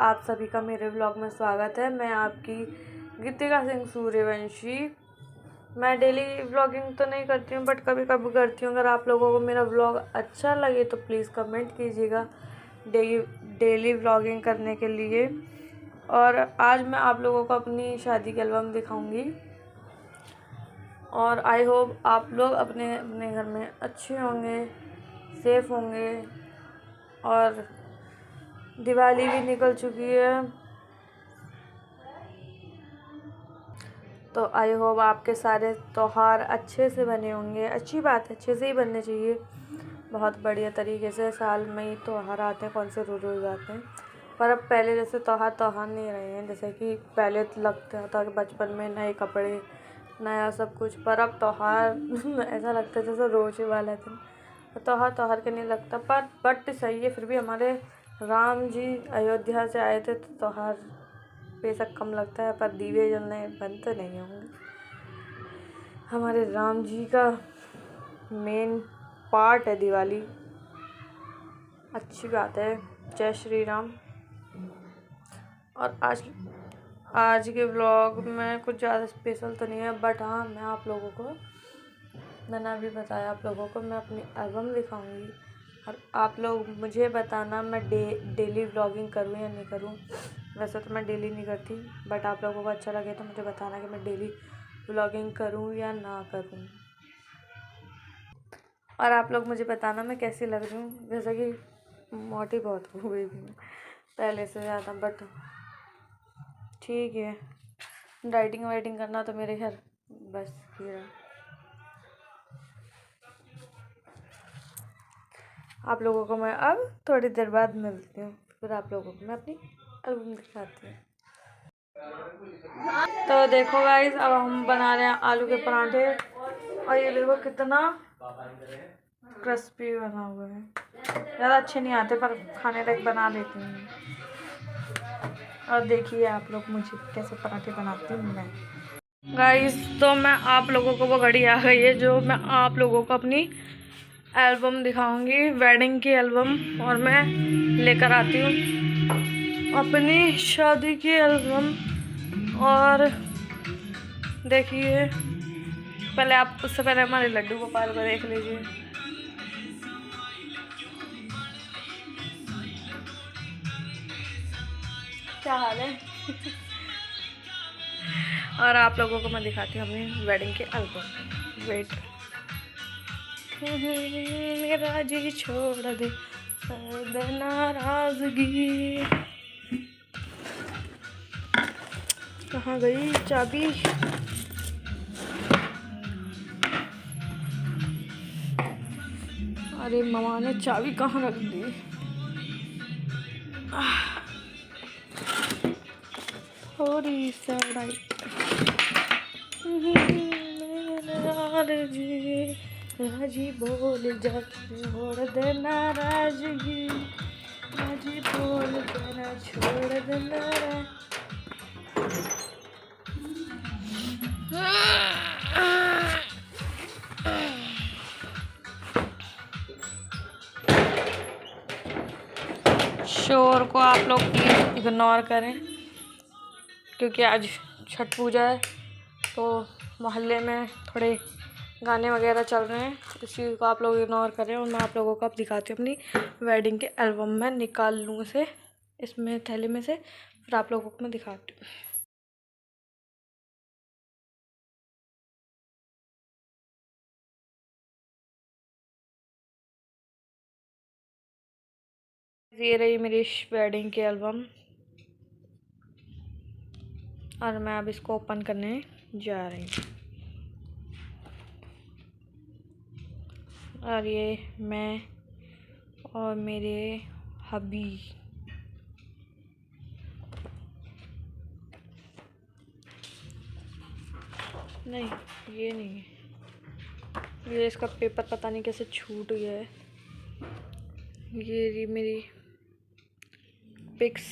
आप सभी का मेरे व्लॉग में स्वागत है। मैं आपकी गीतिका सिंह सूर्यवंशी। मैं डेली व्लॉगिंग तो नहीं करती हूँ, बट कभी कभी करती हूँ। अगर आप लोगों को मेरा व्लॉग अच्छा लगे तो प्लीज़ कमेंट कीजिएगा डेली व्लॉगिंग करने के लिए। और आज मैं आप लोगों को अपनी शादी की एल्बम दिखाऊंगी और आई होप आप लोग अपने अपने घर में अच्छे होंगे, सेफ होंगे। और दिवाली भी निकल चुकी है, तो आई होप आपके सारे त्यौहार अच्छे से बने होंगे। अच्छी बात है, अच्छे से ही बनने चाहिए, बहुत बढ़िया तरीके से। साल में ही त्यौहार आते हैं, कौन से रोज़ रोज़ आते हैं। पर अब पहले जैसे त्यौहार नहीं रहे हैं, जैसे कि पहले लगता था कि बचपन में नए कपड़े, नया सब कुछ। पर अब त्यौहार ऐसा लगता है जैसे रोज़ ही वाला दिन। त्यौहार के नहीं लगता, पर बट सही है। फिर भी हमारे राम जी अयोध्या से आए थे, तो त्यौहार बेशक कम लगता है, पर दीवे जलने बंद तो नहीं होंगे। हमारे राम जी का मेन पार्ट है दिवाली। अच्छी बात है, जय श्री राम। और आज के व्लॉग में कुछ ज़्यादा स्पेशल तो नहीं है, बट हाँ, मैंने अभी बताया आप लोगों को मैं अपनी एल्बम दिखाऊंगी। और आप लोग मुझे बताना मैं डेली व्लॉगिंग करूँ या नहीं करूँ। वैसे तो मैं डेली नहीं करती, बट आप लोगों को अच्छा लगे तो मुझे बताना कि मैं डेली व्लॉगिंग करूँ या ना करूँ। और आप लोग मुझे बताना मैं कैसी लग रही हूँ। जैसे कि मोटी बहुत हो गई थी पहले से ज़्यादा, बट ठीक है। डाइटिंग वाइटिंग करना तो मेरे घर बस ही रहा। आप लोगों को मैं अब थोड़ी देर बाद मिलती हूँ, फिर आप लोगों को मैं अपनी एल्बम दिखाती हूँ। तो देखो गाइस, अब हम बना रहे हैं आलू के पराठे। और ये देखो कितना क्रिस्पी बना हुआ है। ज़्यादा अच्छे नहीं आते, पर खाने तक बना लेती हूँ। और देखिए आप लोग मुझे कैसे पराठे बनाती हूँ मैं। गाइस, तो मैं आप लोगों को वो घड़ी आ गई है जो मैं आप लोगों को अपनी एल्बम दिखाऊंगी, वेडिंग की एल्बम। और मैं लेकर आती हूँ अपनी शादी की एल्बम। और देखिए, पहले आप उससे पहले हमारे लड्डू गोपाल को देख लीजिए। क्या हाल है। और आप लोगों को मैं दिखाती हूँ अपनी वेडिंग की एल्बम। वेट, मेरा जी छोड़ दे नाराजगी। कहाँ गई चाबी। अरे मामा ने चाबी कहाँ रख दी। थोड़ी सड़ाई राजी बोल जा, छोड़ दे नाराजगी। राजी बोल जरा, छोड़ दे नाराजगी। शोर को आप लोग प्लीज़ इग्नोर करें, क्योंकि आज छठ पूजा है, तो मोहल्ले में थोड़े गाने वगैरह चल रहे हैं। इस चीज़ को आप लोग इग्नोर करें। और मैं आप लोगों को अब दिखाती हूँ अपनी वेडिंग के एल्बम में। निकाल लूँ इसे इसमें थैले में से, फिर आप लोगों को मैं दिखाती हूँ। ये रही मेरी वेडिंग की एल्बम, और मैं अब इसको ओपन करने जा रही हूँ। और ये मैं और मेरे हबी। नहीं, ये नहीं है, ये इसका पेपर पता नहीं कैसे छूट गया है। ये रही मेरी पिक्स।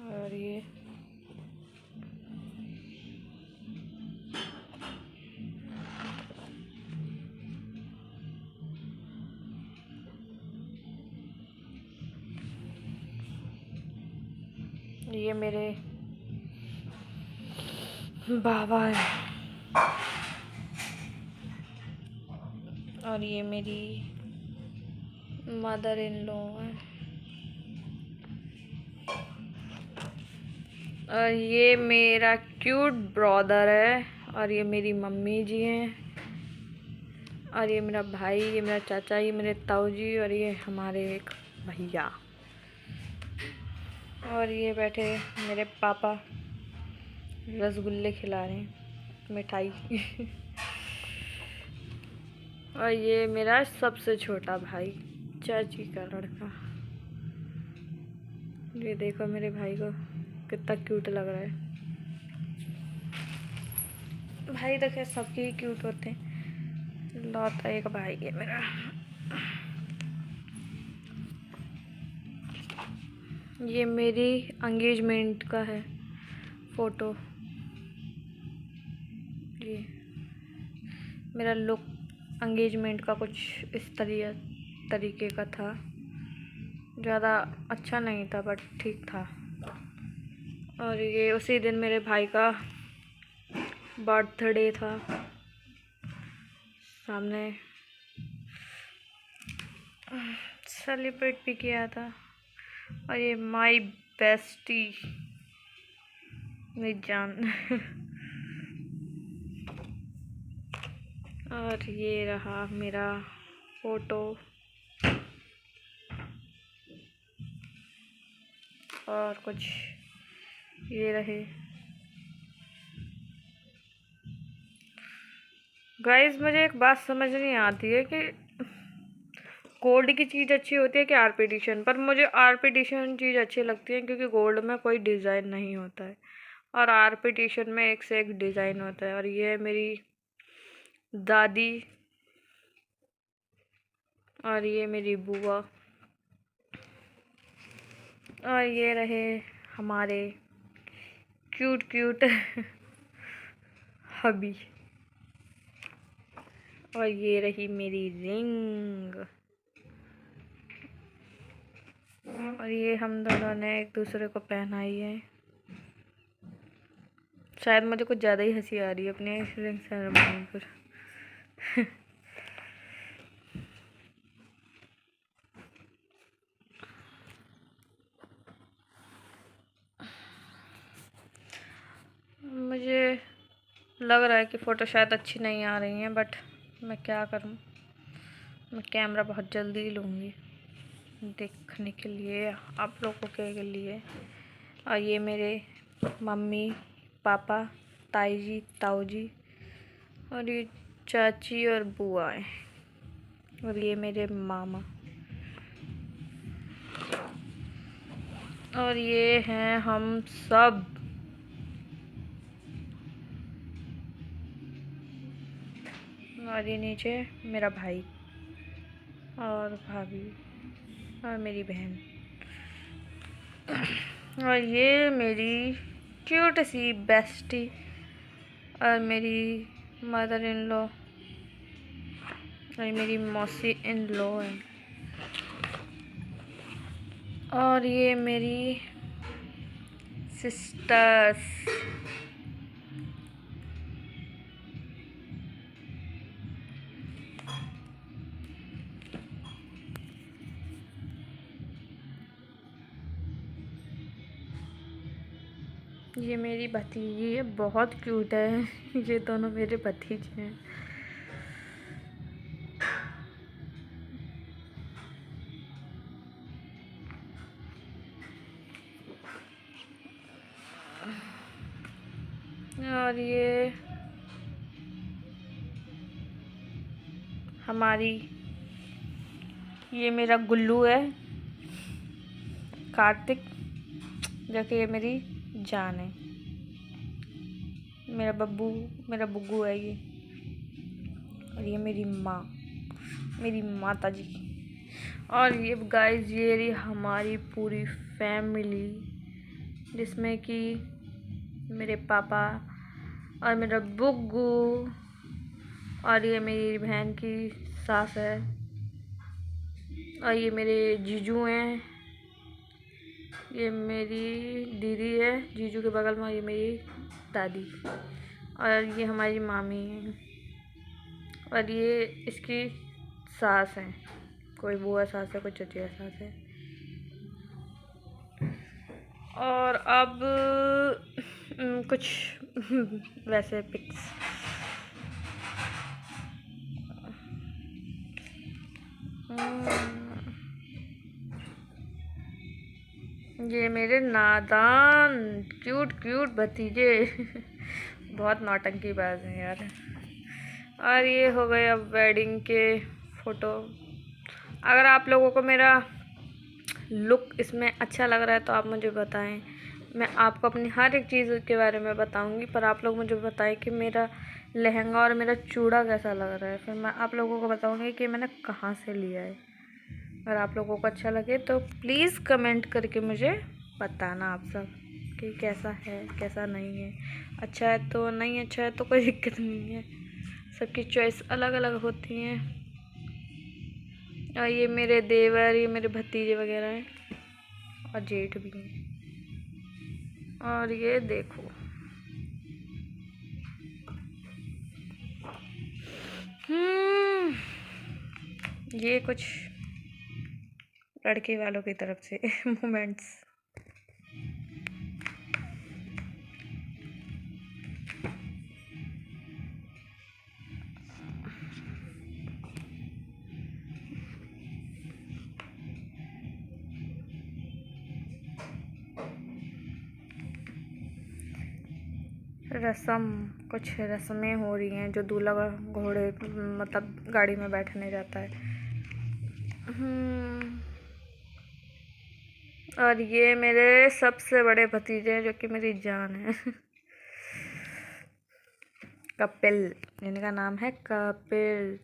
और ये ये मेरे बाबा है और ये मेरी मदर इन लॉ है और ये मेरा क्यूट ब्रदर है और ये मेरी मम्मी जी हैं और ये मेरा भाई, ये मेरा चाचा, ये मेरे ताऊ जी और ये हमारे एक भैया और ये बैठे मेरे पापा रसगुल्ले खिला रहे हैं, मिठाई और ये मेरा सबसे छोटा भाई, चाची का लड़का। ये देखो मेरे भाई को कितना क्यूट लग रहा है। भाई तो खैर सबके ही क्यूट होते हैं, लौता एक भाई है मेरा। ये मेरी एंगेजमेंट का है फ़ोटो। ये मेरा लुक एंगेजमेंट का कुछ इस तरीके का था, ज़्यादा अच्छा नहीं था बट ठीक था। और ये उसी दिन मेरे भाई का बर्थडे था, सामने सेलिब्रेट भी किया था। और ये माई बेस्टी मेरी जान और ये रहा मेरा फ़ोटो और कुछ ये रहे। गाइस मुझे एक बात समझ नहीं आती है कि गोल्ड की चीज़ अच्छी होती है कि आर्टिफिशियल, पर मुझे आर्टिफिशियल चीज़ अच्छी लगती है क्योंकि गोल्ड में कोई डिज़ाइन नहीं होता है और आर्टिफिशियल में एक से एक डिज़ाइन होता है। और ये मेरी दादी और ये मेरी बुआ और ये रहे हमारे क्यूट क्यूट हबी और ये रही मेरी रिंग और ये हम दोनों ने एक दूसरे को पहनाई है। शायद मुझे कुछ ज़्यादा ही हंसी आ रही है अपने रिंग सेरेमनी पर मुझे लग रहा है कि फ़ोटो शायद अच्छी नहीं आ रही हैं, बट मैं क्या करूं, मैं कैमरा बहुत जल्दी ही लूँगी देखने के लिए, आप लोगों के लिए। और ये मेरे मम्मी पापा, ताई जी, ताऊ जी और ये चाची और बुआ है और ये मेरे मामा और ये हैं हम सब। और ये नीचे मेरा भाई और भाभी और मेरी बहन और ये मेरी क्यूट सी बेस्टी और मेरी मदर इन लॉ और मेरी मौसी इन लॉ है और ये मेरी सिस्टर्स ये मेरी भतीजी है, बहुत क्यूट है ये दोनों मेरे भतीजे हैं। और ये हमारी, ये मेरा गुल्लू है कार्तिक, जो कि ये मेरी जान है। मेरा बब्बू, मेरा बुग्गू है ये और ये मेरी माँ, मेरी माता जी। और ये गाइस ये रही हमारी पूरी फैमिली, जिसमें कि मेरे पापा और मेरा बुग्गू और ये मेरी बहन की सास है और ये मेरे जीजू हैं ये मेरी दीदी है जीजू के बगल में, ये मेरी दादी, और ये हमारी मामी है, और ये इसकी सास है, कोई बुआ सास है, कोई चचिया सास है। और अब कुछ वैसे पिक्स। ये मेरे नादान क्यूट क्यूट भतीजे बहुत नौटंकी बाज हैं यार। और ये हो गए अब वेडिंग के फ़ोटो। अगर आप लोगों को मेरा लुक इसमें अच्छा लग रहा है तो आप मुझे बताएं, मैं आपको अपनी हर एक चीज़ के बारे में बताऊंगी, पर आप लोग मुझे बताएं कि मेरा लहंगा और मेरा चूड़ा कैसा लग रहा है, फिर मैं आप लोगों को बताऊंगी कि मैंने कहाँ से लिया है। अगर आप लोगों को अच्छा लगे तो प्लीज़ कमेंट करके मुझे बताना आप सब कि कैसा है कैसा नहीं है। अच्छा है तो नहीं, अच्छा है तो कोई दिक्कत नहीं है, सबकी चॉइस अलग अलग होती हैं। और ये मेरे देवर, ये मेरे भतीजे वगैरह हैं, और जेठ भी हैं। और ये देखो ये कुछ लड़के वालों की तरफ से मोमेंट्स। कुछ रस्में हो रही हैं जो दूल्हा घोड़े मतलब गाड़ी में बैठने जाता है। और ये मेरे सबसे बड़े भतीजे हैं जो कि मेरी जान है कपिल, इनका नाम है कपिल।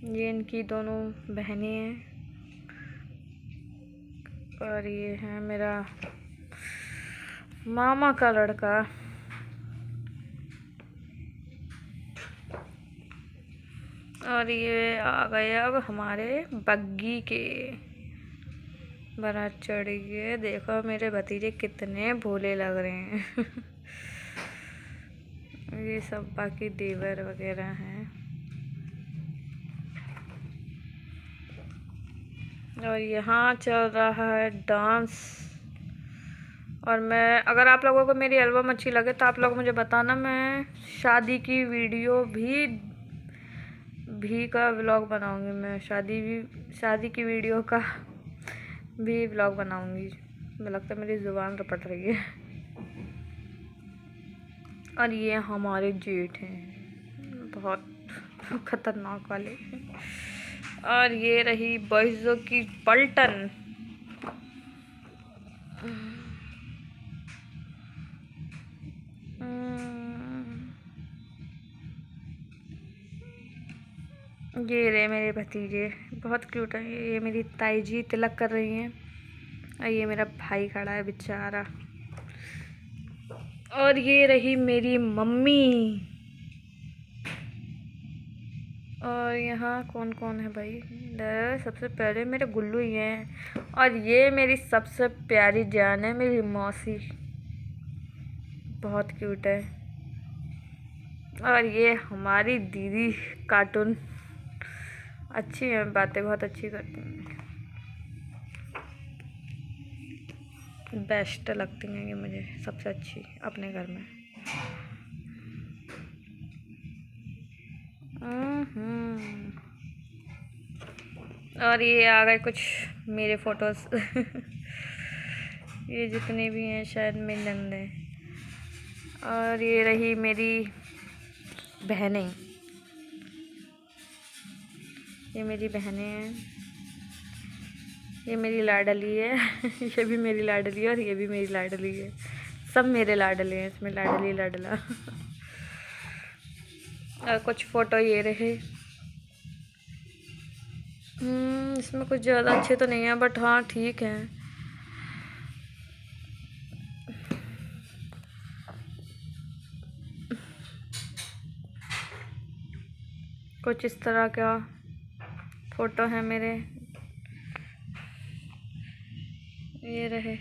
ये इनकी दोनों बहनें हैं, और ये है मेरा मामा का लड़का। और ये आ गए अब हमारे बग्गी के बारात चढ़ गए। देखो मेरे भतीजे कितने भोले लग रहे हैं ये सब बाकी देवर वगैरह हैं। और यहाँ चल रहा है डांस। और मैं, अगर आप लोगों को मेरी एल्बम अच्छी लगे तो आप लोग मुझे बताना, मैं शादी की वीडियो भी का व्लॉग बनाऊंगी। मैं शादी की वीडियो का भी व्लॉग बनाऊंगी। मुझे लगता है मेरी ज़ुबान रपट रही है। और ये हमारे जेठ हैं, बहुत खतरनाक वाले। और ये रही बॉयज़ों की पलटन। ये रहे मेरे भतीजे, बहुत क्यूट है। ये मेरी ताई जी तिलक कर रही हैं, और ये मेरा भाई खड़ा है बेचारा। और ये रही मेरी मम्मी। और यहाँ कौन कौन है भाई? सबसे पहले मेरे गुल्लू ही हैं। और ये मेरी सबसे प्यारी जान है, मेरी मौसी, बहुत क्यूट है। और ये हमारी दीदी कार्टून, अच्छी है, बातें बहुत अच्छी करती हैं, बेस्ट लगती हैं ये मुझे सबसे अच्छी अपने घर में। और ये आ गए कुछ मेरे फोटोज ये जितने भी हैं शायद मेरी नंद है। और ये रही मेरी बहनें, ये मेरी बहनें हैं, ये मेरी लाडली है ये भी मेरी लाडली है, और ये भी मेरी लाडली है। सब मेरे लाडले हैं इसमें, लाडली लाडला और कुछ फ़ोटो ये रहे। इसमें कुछ ज़्यादा अच्छे तो नहीं है, बट हाँ ठीक है। कुछ इस तरह का फ़ोटो है मेरे। ये रहे।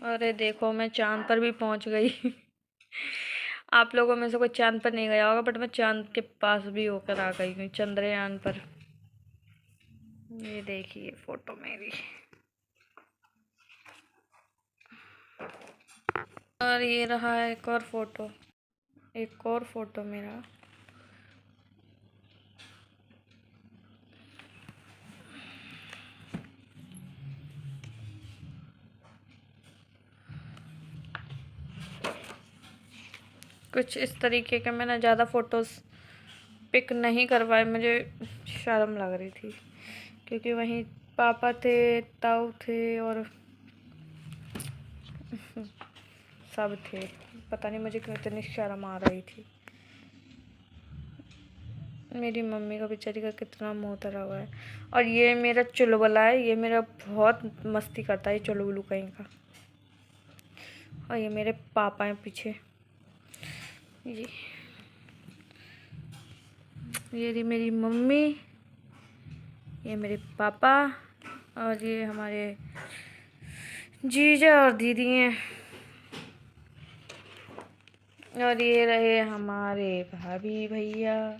अरे देखो, मैं चाँद पर भी पहुंच गई। आप लोगों में से कोई चाँद पर नहीं गया होगा, बट मैं चाँद के पास भी होकर आ गई हूँ, चंद्रयान पर। ये देखिए फ़ोटो मेरी। और ये रहा एक और फ़ोटो, एक और फ़ोटो मेरा। कुछ इस तरीके के मैंने ज़्यादा फ़ोटोज़ पिक नहीं करवाए, मुझे शर्म लग रही थी, क्योंकि वहीं पापा थे, ताऊ थे और सब थे। पता नहीं मुझे क्यों इतनी शर्म आ रही थी। मेरी मम्मी का बेचारी का कितना मुँह धरा हुआ है। और ये मेरा चुलबुला है, ये मेरा बहुत मस्ती करता है, ये चुलबुलू कहीं का। और ये मेरे पापा हैं पीछे। ये रही मेरी मम्मी, ये मेरे पापा, और ये हमारे जीजा और दीदी हैं। और ये रहे हमारे भाभी भैया,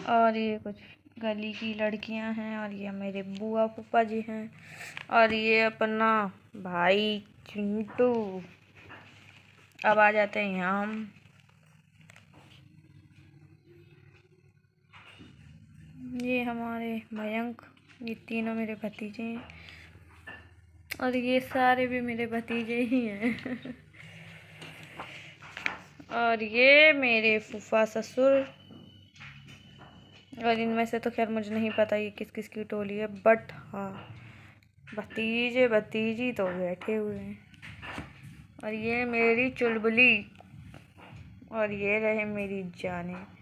और ये कुछ गली की लड़कियां हैं, और ये मेरे बुआ फूफा जी हैं, और ये अपना भाई चिंटू। अब आ जाते हैं यहाँ हम। ये हमारे मयंक, ये तीनों मेरे भतीजे हैं, और ये सारे भी मेरे भतीजे ही हैं। और ये मेरे फूफा ससुर, और इनमें से तो खैर मुझे नहीं पता ये किस किस की टोली है, बट हाँ भतीजे भतीजी तो बैठे हुए हैं। और ये मेरी चुलबुली, और ये रहे मेरी जाने।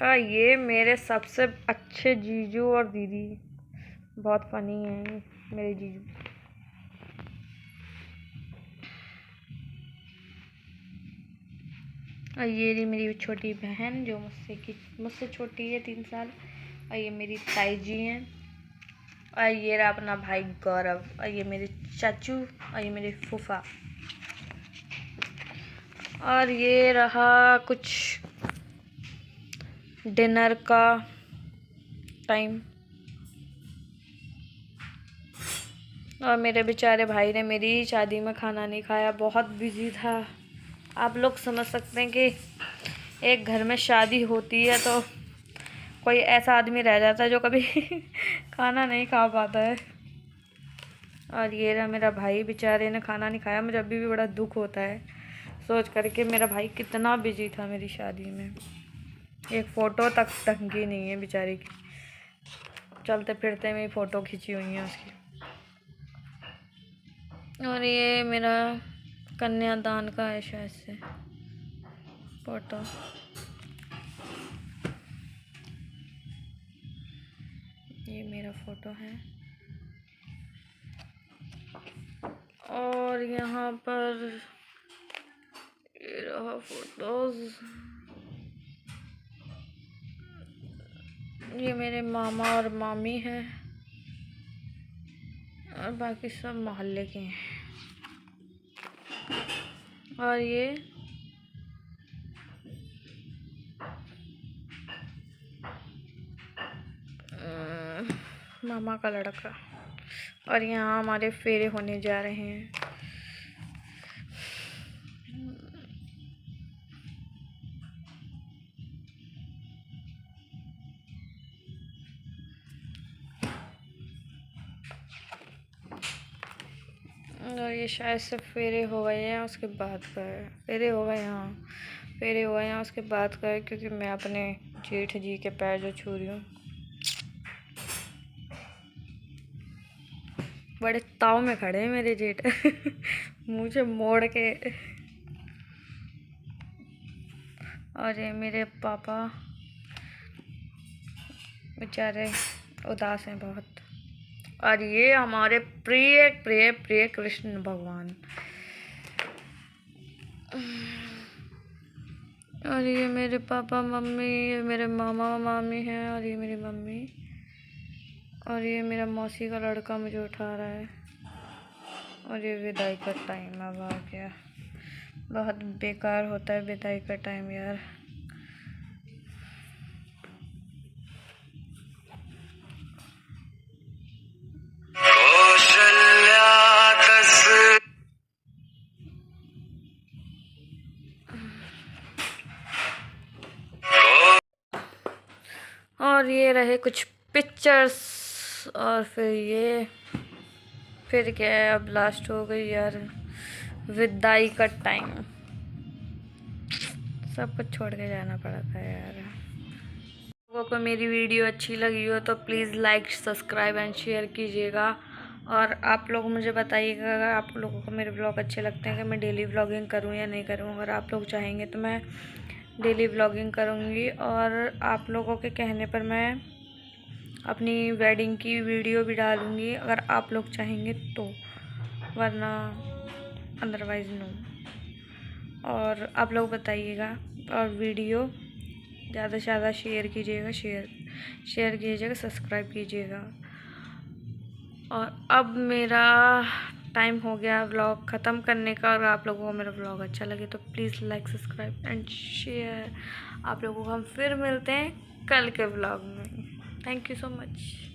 और ये मेरे सबसे अच्छे जीजू और दीदी, बहुत फनी हैं मेरे जीजू। और ये रही मेरी छोटी बहन जो मुझसे छोटी है 3 साल। और ये मेरी ताई जी हैं। और ये रहा अपना भाई गौरव, और ये मेरे चाचू, और ये मेरे फूफा। और ये रहा कुछ डिनर का टाइम। और मेरे बेचारे भाई ने मेरी शादी में खाना नहीं खाया, बहुत बिजी था। आप लोग समझ सकते हैं कि एक घर में शादी होती है तो कोई ऐसा आदमी रह जाता है जो कभी खाना नहीं खा पाता है। और ये रहा मेरा भाई, बेचारे ने खाना नहीं खाया। मुझे अभी भी बड़ा दुख होता है सोच करके मेरा भाई कितना बिजी था मेरी शादी में। एक फ़ोटो तक ढंगी नहीं है बेचारे की, चलते फिरते में फ़ोटो खींची हुई है उसकी। और ये मेरा कन्यादान का है शायद से फ़ोटो। ये मेरा फ़ोटो है। और यहाँ पर ये रहा फ़ोटोज़। ये मेरे मामा और मामी हैं, और बाकी सब मोहल्ले के हैं। और ये मामा का लड़का। और यहाँ हमारे फेरे होने जा रहे हैं। और ये शायद से फेरे हो गए हैं उसके बाद का है। फेरे हो गए, हाँ फेरे हो गए हैं उसके बाद का है, क्योंकि मैं अपने जेठ जी के पैर जो छू रही हूँ। बड़े ताव में खड़े हैं मेरे जेठ। मुझे मोड़ के। और ये मेरे पापा बेचारे उदास हैं बहुत। और ये हमारे प्रिय प्रिय प्रिय कृष्ण भगवान। और ये मेरे पापा मम्मी, ये मेरे मामा मामी हैं, और ये मेरी मम्मी, और ये मेरा मौसी का लड़का मुझे उठा रहा है। और ये विदाई का टाइम अब आ गया। बहुत बेकार होता है विदाई का टाइम यार। और ये रहे कुछ पिक्चर्स, और फिर क्या है, अब लास्ट हो गई यार विदाई का टाइम। सब कुछ छोड़ के जाना पड़ा था यार। लोगों को मेरी वीडियो अच्छी लगी हो तो please like subscribe and share कीजिएगा। और आप लोग मुझे बताइएगा अगर आप लोगों को मेरे ब्लॉग अच्छे लगते हैं कि मैं डेली व्लॉगिंग करूं या नहीं करूं। अगर आप लोग चाहेंगे तो मैं डेली व्लॉगिंग करूंगी, और आप लोगों के कहने पर मैं अपनी वेडिंग की वीडियो भी डालूंगी अगर आप लोग चाहेंगे तो, वरना अदरवाइज़ नो। और आप लोग बताइएगा, और वीडियो ज़्यादा से ज़्यादा शेयर कीजिएगा, शेयर कीजिएगा, सब्सक्राइब कीजिएगा। और अब मेरा टाइम हो गया व्लॉग ख़त्म करने का। अगर आप लोगों को मेरा व्लॉग अच्छा लगे तो please like subscribe and share. आप लोगों को हम फिर मिलते हैं कल के व्लॉग में। Thank you so much.